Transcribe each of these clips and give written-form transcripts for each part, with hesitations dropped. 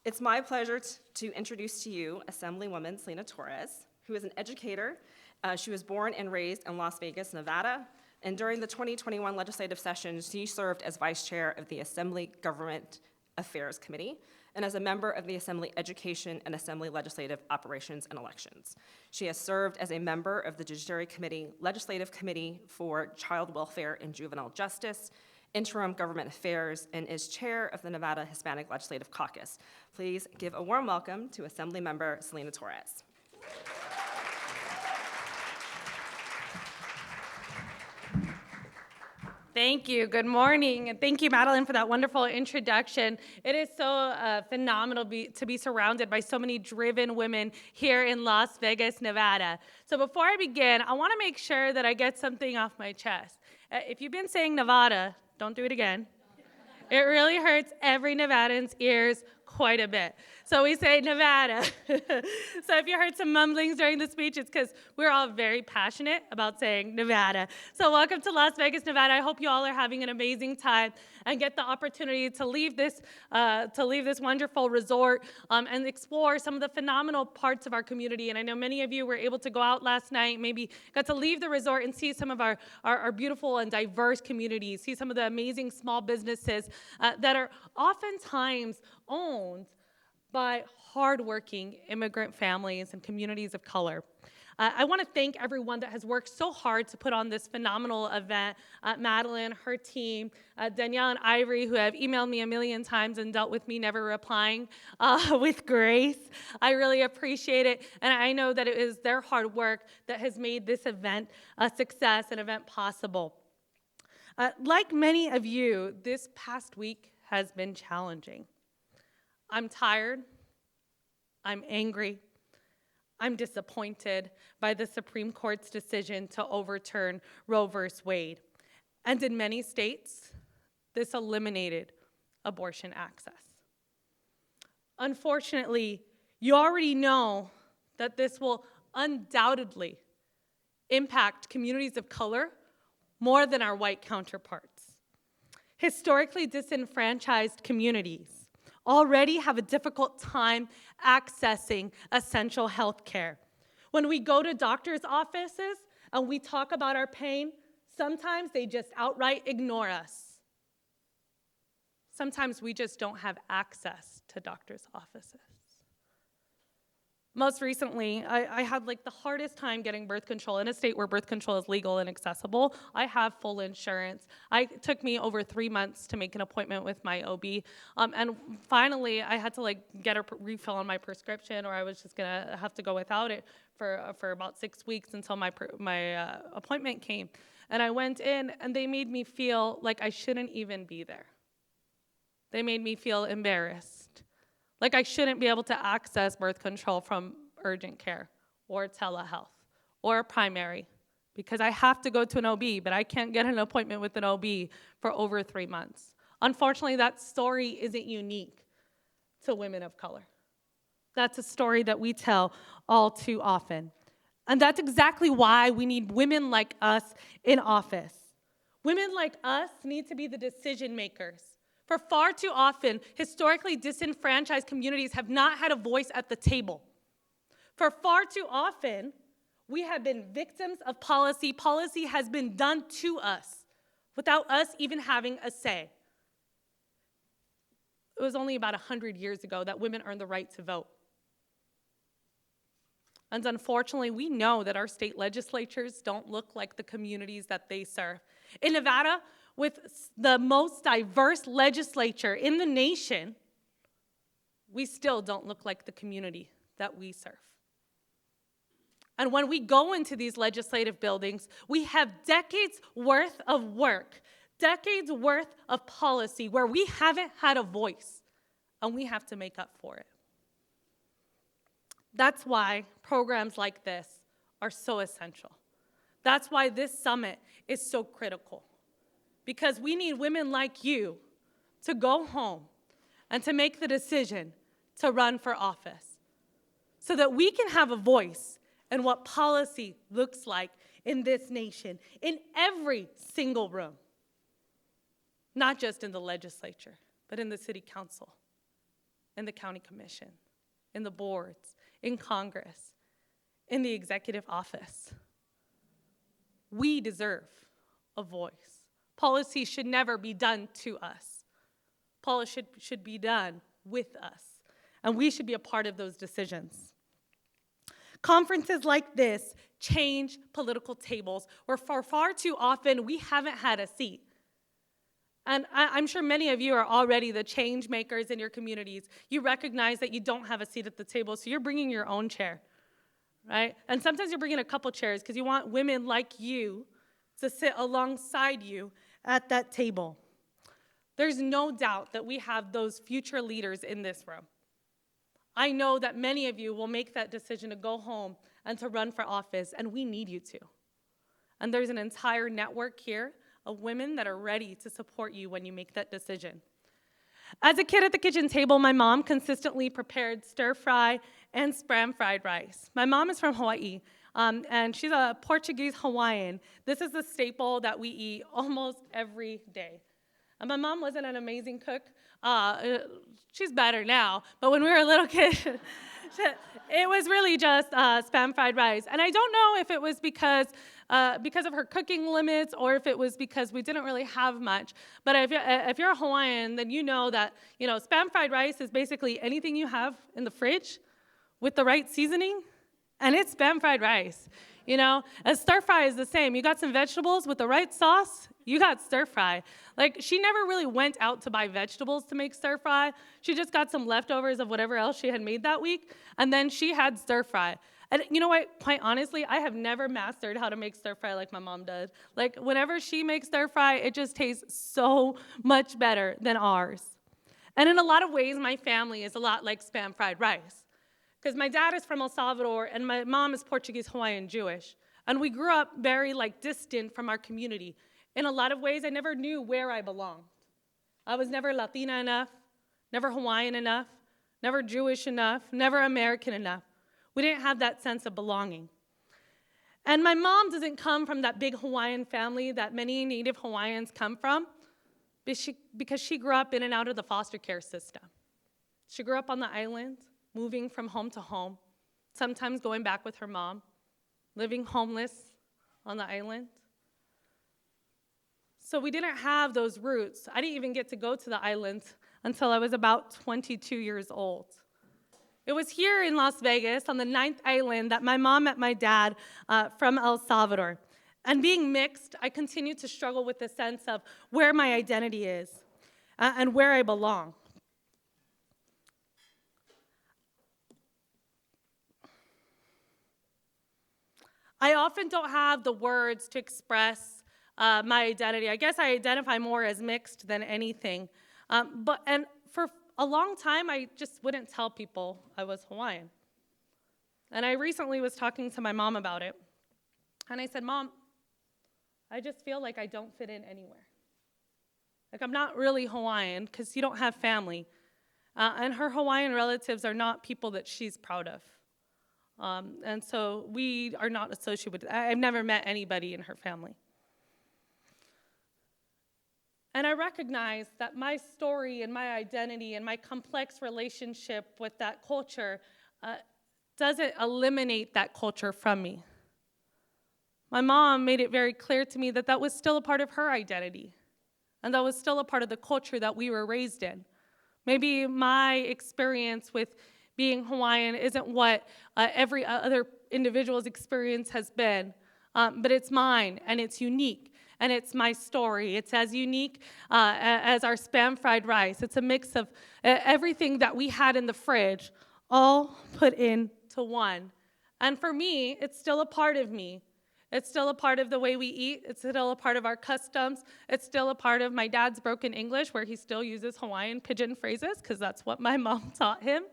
It's my pleasure to introduce to you Assemblywoman Selena Torres, who is an educator. She was born and raised in Las Vegas, Nevada, and during the 2021 legislative session, she served as vice chair of the Assembly Government Affairs Committee and as a member of the Assembly Education and Assembly Legislative Operations and Elections. She has served as a member of the Judiciary Committee, Legislative Committee for Child Welfare and Juvenile Justice, Interim Government Affairs, and is chair of the Nevada Hispanic Legislative Caucus. Please give a warm welcome to Assembly Member Selena Torres. Thank you. Good morning. And thank you, Madeline, for that wonderful introduction. It is so phenomenal to be surrounded by so many driven women here in Las Vegas, Nevada. So before I begin, I want to make sure that I get something off my chest. If you've been saying Nevada, don't do it again. It really hurts every Nevadan's ears quite a bit. So we say Nevada. So if you heard some mumblings during the speech, it's because we're all very passionate about saying Nevada. So welcome to Las Vegas, Nevada. I hope you all are having an amazing time and get the opportunity to leave this wonderful resort and explore some of the phenomenal parts of our community. And I know many of you were able to go out last night, maybe got to leave the resort and see some of our beautiful and diverse communities, see some of the amazing small businesses that are oftentimes owned by hardworking immigrant families and communities of color. I want to thank everyone that has worked so hard to put on this phenomenal event. Madeline, her team, Danielle and Ivory, who have emailed me a million times and dealt with me never replying with grace. I really appreciate it, and I know that it is their hard work that has made this event a success, an event possible. Like many of you, this past week has been challenging. I'm tired, I'm angry, I'm disappointed by the Supreme Court's decision to overturn Roe v. Wade. And in many states, this eliminated abortion access. Unfortunately, you already know that this will undoubtedly impact communities of color more than our white counterparts. Historically disenfranchised communities already have a difficult time accessing essential health care. When we go to doctor's offices and we talk about our pain, sometimes they just outright ignore us. Sometimes we just don't have access to doctor's offices. Most recently, I had the hardest time getting birth control in a state where birth control is legal and accessible. I have full insurance. It took me over 3 months to make an appointment with my OB. And finally, I had to get a refill on my prescription, or I was just gonna have to go without it for about 6 weeks until my appointment came. And I went in, and they made me feel like I shouldn't even be there. They made me feel embarrassed. Like I shouldn't be able to access birth control from urgent care or telehealth or primary because I have to go to an OB, but I can't get an appointment with an OB for over 3 months. Unfortunately, that story isn't unique to women of color. That's a story that we tell all too often. And that's exactly why we need women like us in office. Women like us need to be the decision makers. For far too often, historically disenfranchised communities have not had a voice at the table. For far too often, we have been victims of policy. Policy has been done to us without us even having a say. It was only about 100 years ago that women earned the right to vote. And unfortunately, we know that our state legislatures don't look like the communities that they serve. In Nevada, with the most diverse legislature in the nation, we still don't look like the community that we serve. And when we go into these legislative buildings, we have decades worth of work, decades worth of policy where we haven't had a voice, and we have to make up for it. That's why programs like this are so essential. That's why this summit is so critical. Because we need women like you to go home and to make the decision to run for office so that we can have a voice in what policy looks like in this nation, in every single room, not just in the legislature, but in the city council, in the county commission, in the boards, in Congress, in the executive office. We deserve a voice. Policy should never be done to us. Policy should be done with us, and we should be a part of those decisions. Conferences like this change political tables, where for far too often we haven't had a seat. And I'm sure many of you are already the change makers in your communities. You recognize that you don't have a seat at the table, so you're bringing your own chair, right? And sometimes you're bringing a couple chairs because you want women like you to sit alongside you at that table. There's no doubt that we have those future leaders in this room. I know that many of you will make that decision to go home and to run for office, and we need you to. And there's an entire network here of women that are ready to support you when you make that decision. As a kid at the kitchen table, my mom consistently prepared stir-fry and spam-fried rice. My mom is from Hawaii, and she's a Portuguese Hawaiian. This is a staple that we eat almost every day. And my mom wasn't an amazing cook. She's better now, but when we were a little kid, it was really just spam fried rice. And I don't know if it was because of her cooking limits or if it was because we didn't really have much. But if you're a Hawaiian, then you know that spam fried rice is basically anything you have in the fridge with the right seasoning, and it's spam fried rice. And stir fry is the same. You got some vegetables with the right sauce, you got stir fry. Like, she never really went out to buy vegetables to make stir fry. She just got some leftovers of whatever else she had made that week, and then she had stir fry. And you know what? Quite honestly, I have never mastered how to make stir fry like my mom does. Like, whenever she makes stir fry, it just tastes so much better than ours. And in a lot of ways, my family is a lot like spam fried rice. Because my dad is from El Salvador, and my mom is Portuguese, Hawaiian, Jewish. And we grew up very, distant from our community. In a lot of ways, I never knew where I belonged. I was never Latina enough, never Hawaiian enough, never Jewish enough, never American enough. We didn't have that sense of belonging. And my mom doesn't come from that big Hawaiian family that many Native Hawaiians come from, because she grew up in and out of the foster care system. She grew up on the island, moving from home to home, sometimes going back with her mom, living homeless on the island. So we didn't have those roots. I didn't even get to go to the island until I was about 22 years old. It was here in Las Vegas on the 9th island that my mom met my dad from El Salvador. And being mixed, I continued to struggle with the sense of where my identity is and where I belong. I often don't have the words to express my identity. I guess I identify more as mixed than anything. And for a long time, I just wouldn't tell people I was Hawaiian. And I recently was talking to my mom about it. And I said, Mom, I just feel like I don't fit in anywhere. Like, I'm not really Hawaiian because you don't have family. And her Hawaiian relatives are not people that she's proud of. And so we are not associated with it. I've never met anybody in her family. And I recognize that my story and my identity and my complex relationship with that culture doesn't eliminate that culture from me. My mom made it very clear to me that that was still a part of her identity, and that was still a part of the culture that we were raised in. Maybe my experience with being Hawaiian isn't what every other individual's experience has been, but it's mine, and it's unique, and it's my story. It's as unique as our spam fried rice. It's a mix of everything that we had in the fridge, all put into one. And for me, it's still a part of me. It's still a part of the way we eat. It's still a part of our customs. It's still a part of my dad's broken English, where he still uses Hawaiian pidgin phrases, because that's what my mom taught him.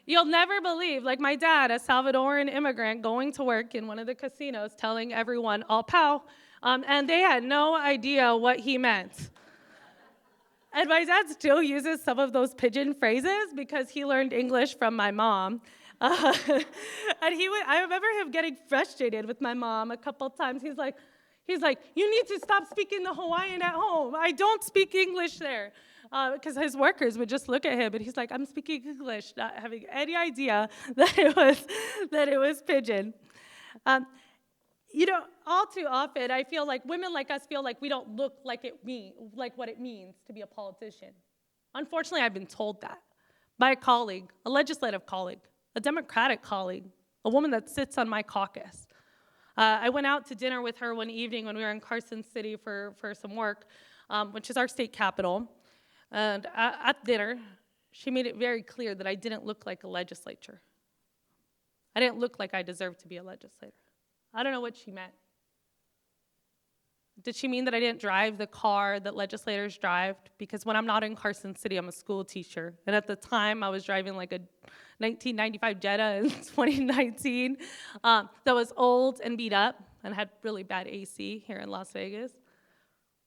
You'll never believe, like my dad, a Salvadoran immigrant, going to work in one of the casinos, telling everyone, "All pow," and they had no idea what he meant. And my dad still uses some of those pidgin phrases because he learned English from my mom. And I remember him getting frustrated with my mom a couple times. He's like, "You need to stop speaking the Hawaiian at home. I don't speak English there." because his workers would just look at him, and he's like, I'm speaking English, not having any idea that it was pidgin. All too often, I feel like women like us feel like we don't look like what it means to be a politician. Unfortunately, I've been told that by a colleague, a legislative colleague, a Democratic colleague, a woman that sits on my caucus. I went out to dinner with her one evening when we were in Carson City for some work, which is our state capital. And at dinner, she made it very clear that I didn't look like a legislator. I didn't look like I deserved to be a legislator. I don't know what she meant. Did she mean that I didn't drive the car that legislators drive? Because when I'm not in Carson City, I'm a school teacher. And at the time, I was driving like a 1995 Jetta in 2019 that was old and beat up and had really bad AC here in Las Vegas.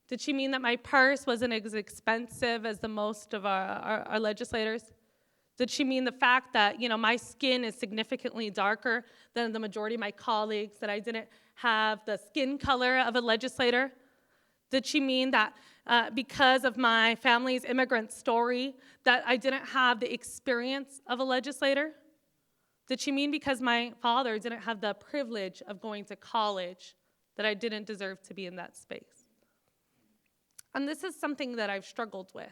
Did she mean that my purse wasn't as expensive as the most of our legislators? Did she mean the fact that, my skin is significantly darker than the majority of my colleagues, that I didn't have the skin color of a legislator? Did she mean that because of my family's immigrant story, that I didn't have the experience of a legislator? Did she mean because my father didn't have the privilege of going to college, that I didn't deserve to be in that space? And this is something that I've struggled with.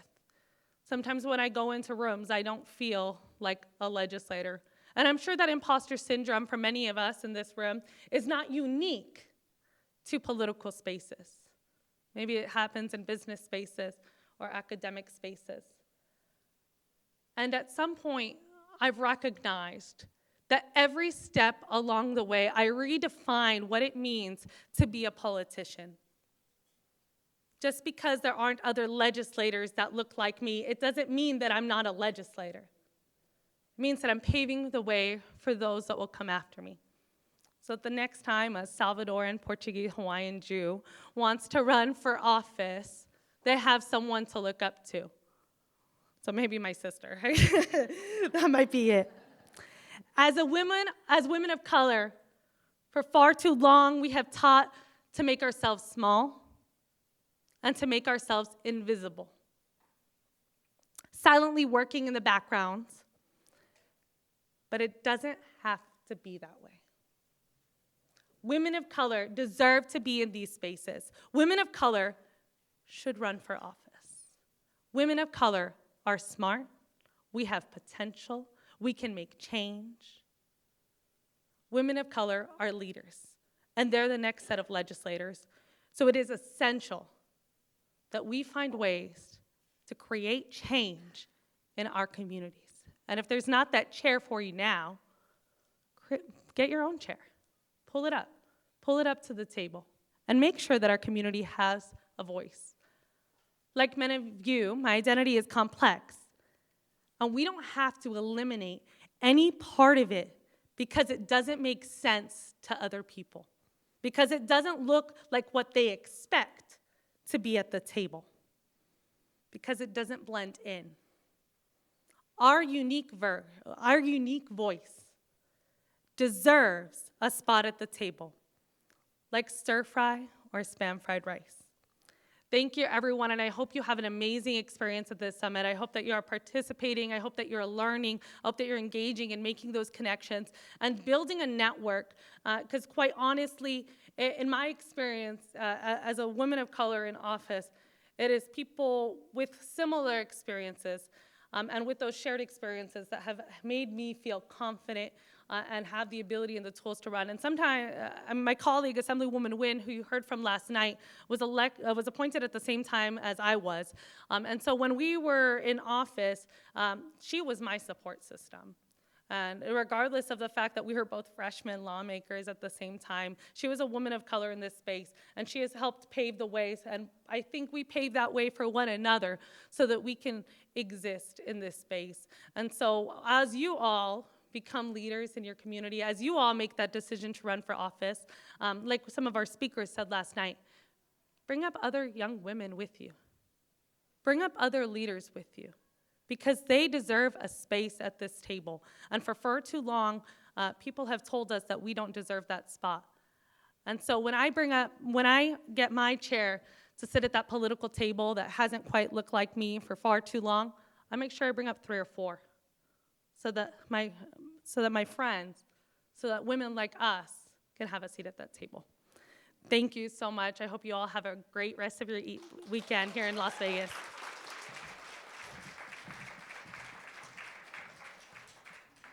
Sometimes when I go into rooms, I don't feel like a legislator. And I'm sure that imposter syndrome for many of us in this room is not unique to political spaces. Maybe it happens in business spaces or academic spaces. And at some point, I've recognized that every step along the way, I redefine what it means to be a politician. Just because there aren't other legislators that look like me, it doesn't mean that I'm not a legislator. It means that I'm paving the way for those that will come after me. So the next time a Salvadoran, Portuguese, Hawaiian Jew wants to run for office, they have someone to look up to. So maybe my sister. That might be it. As women of color, for far too long, we have taught to make ourselves small and to make ourselves invisible, silently working in the background. But it doesn't have to be that way. Women of color deserve to be in these spaces. Women of color should run for office. Women of color are smart. We have potential. We can make change. Women of color are leaders, and they're the next set of legislators. So it is essential that we find ways to create change in our communities. And if there's not that chair for you now, get your own chair. Pull it up to the table, and make sure that our community has a voice. Like many of you, my identity is complex, and we don't have to eliminate any part of it because it doesn't make sense to other people, because it doesn't look like what they expect to be at the table, because it doesn't blend in. Our unique voice deserves a spot at the table, like stir fry or spam fried rice. Thank you, everyone, and I hope you have an amazing experience at this summit. I hope that you are participating. I hope that you're learning. I hope that you're engaging and making those connections and building a network, because quite honestly, in my experience as a woman of color in office, it is people with similar experiences and with those shared experiences that have made me feel confident and have the ability and the tools to run. And sometimes, my colleague, Assemblywoman Wynn, who you heard from last night, was appointed at the same time as I was. And so when we were in office, she was my support system. And regardless of the fact that we were both freshman lawmakers at the same time, she was a woman of color in this space, and she has helped pave the ways, and I think we pave that way for one another so that we can exist in this space. And so as you all become leaders in your community, as you all make that decision to run for office, like some of our speakers said last night, bring up other young women with you. Bring up other leaders with you, because they deserve a space at this table. And for far too long, people have told us that we don't deserve that spot. And so when I get my chair to sit at that political table that hasn't quite looked like me for far too long, I make sure I bring up 3 or 4 so that my friends, so that women like us can have a seat at that table. Thank you so much. I hope you all have a great rest of your weekend here in Las Vegas.